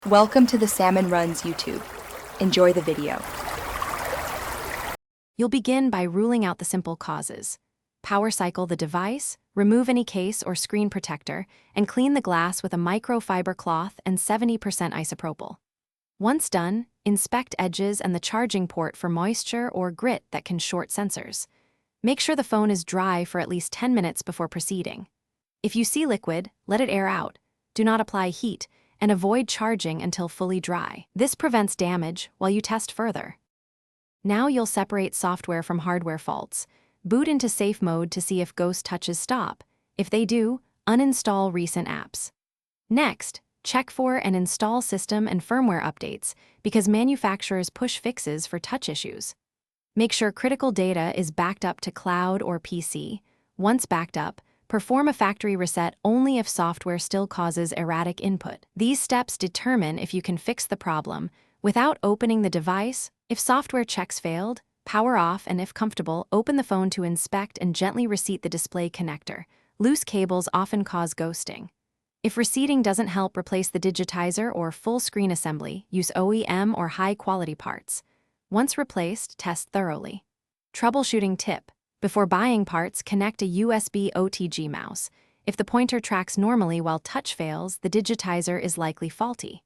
Welcome to the Salmon Runs YouTube. Enjoy the video. You'll begin by ruling out the simple causes. Power cycle the device, remove any case or screen protector, and clean the glass with a microfiber cloth and 70% isopropyl. Once done, inspect edges and the charging port for moisture or grit that can short sensors. Make sure the phone is dry for at least 10 minutes before proceeding. If you see liquid, let it air out. Do not apply heat, and avoid charging until fully dry. This prevents damage while you test further. Now you'll separate software from hardware faults. Boot into safe mode to see if ghost touches stop. If they do, uninstall recent apps. Next, check for and install system and firmware updates because manufacturers push fixes for touch issues. Make sure critical data is backed up to cloud or PC. Once backed up, perform a factory reset only if software still causes erratic input. These steps determine if you can fix the problem without opening the device. If software checks failed, power off, and if comfortable, open the phone to inspect and gently reseat the display connector. Loose cables often cause ghosting. If reseating doesn't help, replace the digitizer or full screen assembly. Use OEM or high-quality parts. Once replaced, test thoroughly. Troubleshooting tip. Before buying parts, connect a USB OTG mouse. If the pointer tracks normally while touch fails, the digitizer is likely faulty.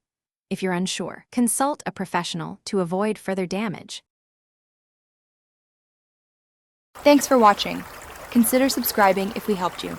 If you're unsure, consult a professional to avoid further damage. Thanks for watching. Consider subscribing if we helped you.